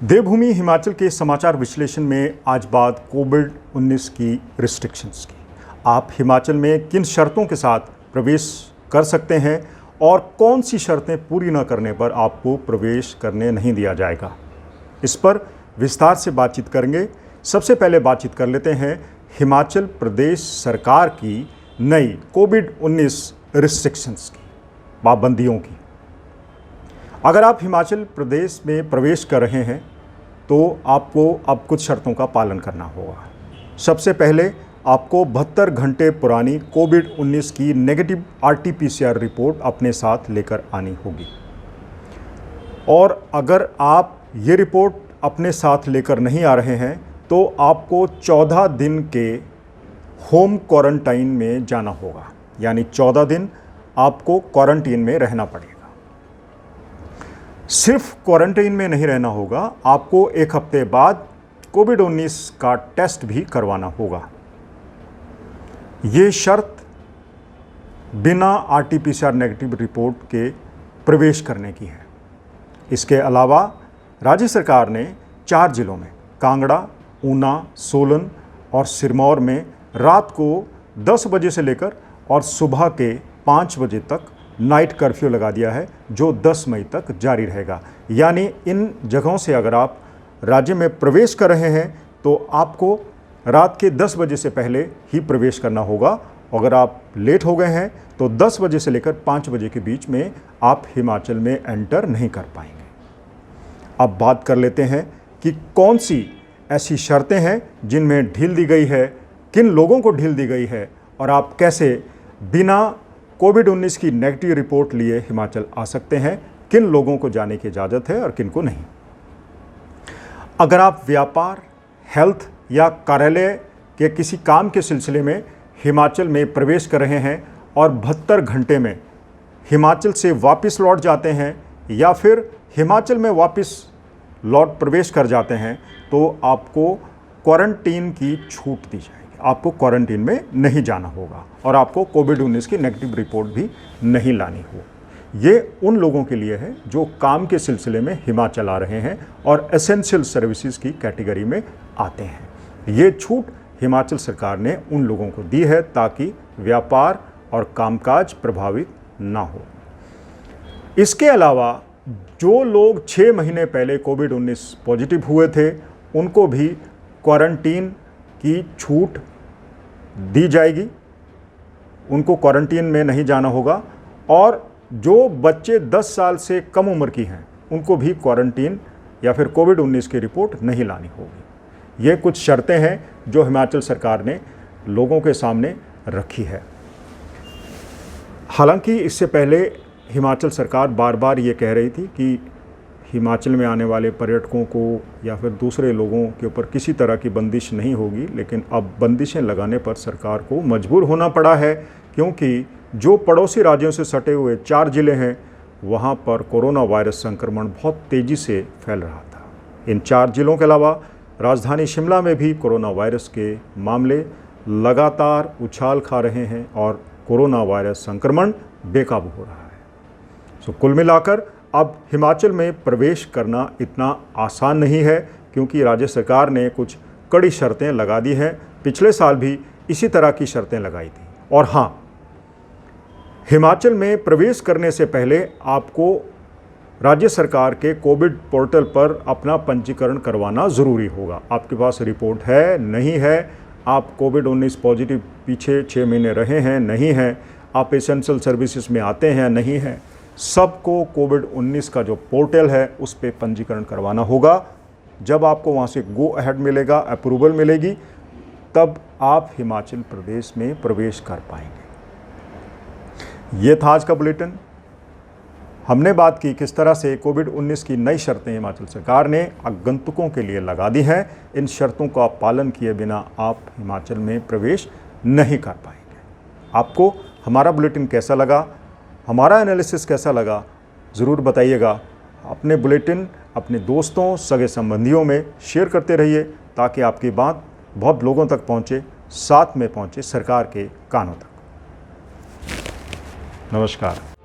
देवभूमि हिमाचल के समाचार विश्लेषण में आज बात कोविड-19 की रिस्ट्रिक्शंस की। आप हिमाचल में किन शर्तों के साथ प्रवेश कर सकते हैं और कौन सी शर्तें पूरी न करने पर आपको प्रवेश करने नहीं दिया जाएगा, इस पर विस्तार से बातचीत करेंगे। सबसे पहले बातचीत कर लेते हैं हिमाचल प्रदेश सरकार की नई कोविड-19 रिस्ट्रिक्शंस की, पाबंदियों की। अगर आप हिमाचल प्रदेश में प्रवेश कर रहे हैं तो आपको अब कुछ शर्तों का पालन करना होगा। सबसे पहले आपको 72 घंटे पुरानी कोविड-19 की नेगेटिव RT-PCR रिपोर्ट अपने साथ लेकर आनी होगी। और अगर आप ये रिपोर्ट अपने साथ लेकर नहीं आ रहे हैं तो आपको 14 दिन के होम क्वारंटाइन में जाना होगा, यानी 14 दिन आपको क्वारंटीन में रहना पड़ेगा। सिर्फ क्वारंटाइन में नहीं रहना होगा, आपको एक हफ्ते बाद कोविड-19 का टेस्ट भी करवाना होगा। ये शर्त बिना RT-PCR नेगेटिव रिपोर्ट के प्रवेश करने की है। इसके अलावा राज्य सरकार ने 4 जिलों में कांगड़ा, ऊना, सोलन और सिरमौर में रात को 10 बजे से लेकर और सुबह के 5 बजे तक नाइट कर्फ्यू लगा दिया है, जो 10 मई तक जारी रहेगा। यानी इन जगहों से अगर आप राज्य में प्रवेश कर रहे हैं तो आपको रात के 10 बजे से पहले ही प्रवेश करना होगा। अगर आप लेट हो गए हैं तो 10 बजे से लेकर 5 बजे के बीच में आप हिमाचल में एंटर नहीं कर पाएंगे। अब बात कर लेते हैं कि कौन सी ऐसी शर्तें हैं जिनमें ढील दी गई है, किन लोगों को ढील दी गई है और आप कैसे बिना कोविड-19 की नेगेटिव रिपोर्ट लिए हिमाचल आ सकते हैं, किन लोगों को जाने की इजाज़त है और किन को नहीं। अगर आप व्यापार, हेल्थ या कार्यालय के किसी काम के सिलसिले में हिमाचल में प्रवेश कर रहे हैं और 72 घंटे में हिमाचल से वापस लौट जाते हैं या फिर हिमाचल में वापस लौट प्रवेश कर जाते हैं तो आपको क्वारंटीन की छूट दी जाएगी। आपको क्वारंटीन में नहीं जाना होगा और आपको कोविड-19 की नेगेटिव रिपोर्ट भी नहीं लानी हो। ये उन लोगों के लिए है जो काम के सिलसिले में हिमाचल आ रहे हैं और एसेंशियल सर्विसेज की कैटेगरी में आते हैं। ये छूट हिमाचल सरकार ने उन लोगों को दी है ताकि व्यापार और कामकाज प्रभावित ना हो। इसके अलावा जो लोग 6 महीने पहले कोविड-19 पॉजिटिव हुए थे उनको भी क्वारंटीन की छूट दी जाएगी, उनको क्वारंटीन में नहीं जाना होगा। और जो बच्चे 10 साल से कम उम्र की हैं उनको भी क्वारंटीन या फिर कोविड-19 की रिपोर्ट नहीं लानी होगी। ये कुछ शर्तें हैं जो हिमाचल सरकार ने लोगों के सामने रखी है। हालांकि इससे पहले हिमाचल सरकार बार बार ये कह रही थी कि हिमाचल में आने वाले पर्यटकों को या फिर दूसरे लोगों के ऊपर किसी तरह की बंदिश नहीं होगी, लेकिन अब बंदिशें लगाने पर सरकार को मजबूर होना पड़ा है, क्योंकि जो पड़ोसी राज्यों से सटे हुए 4 जिले हैं वहां पर कोरोना वायरस संक्रमण बहुत तेज़ी से फैल रहा था। इन 4 जिलों के अलावा राजधानी शिमला में भी कोरोना वायरस के मामले लगातार उछाल खा रहे हैं और कोरोना वायरस संक्रमण बेकाबू हो रहा है। कुल मिलाकर अब हिमाचल में प्रवेश करना इतना आसान नहीं है, क्योंकि राज्य सरकार ने कुछ कड़ी शर्तें लगा दी हैं। पिछले साल भी इसी तरह की शर्तें लगाई थी। और हाँ, हिमाचल में प्रवेश करने से पहले आपको राज्य सरकार के कोविड पोर्टल पर अपना पंजीकरण करवाना ज़रूरी होगा। आपके पास रिपोर्ट है, नहीं है, आप कोविड-19 पॉजिटिव पीछे 6 महीने रहे हैं, नहीं हैं, आप एसेंशियल सर्विसेज में आते हैं, नहीं हैं, सबको कोविड-19 का जो पोर्टल है उस पर पंजीकरण करवाना होगा। जब आपको वहाँ से गो अहेड मिलेगा, अप्रूवल मिलेगी, तब आप हिमाचल प्रदेश में प्रवेश कर पाएंगे। ये था आज का बुलेटिन। हमने बात की किस तरह से कोविड-19 की नई शर्तें हिमाचल सरकार ने आगंतुकों के लिए लगा दी हैं। इन शर्तों का पालन किए बिना आप हिमाचल में प्रवेश नहीं कर पाएंगे। आपको हमारा बुलेटिन कैसा लगा, हमारा एनालिसिस कैसा लगा, ज़रूर बताइएगा। अपने बुलेटिन अपने दोस्तों, सगे संबंधियों में शेयर करते रहिए ताकि आपकी बात बहुत लोगों तक पहुँचे, साथ में पहुँचे सरकार के कानों तक। नमस्कार।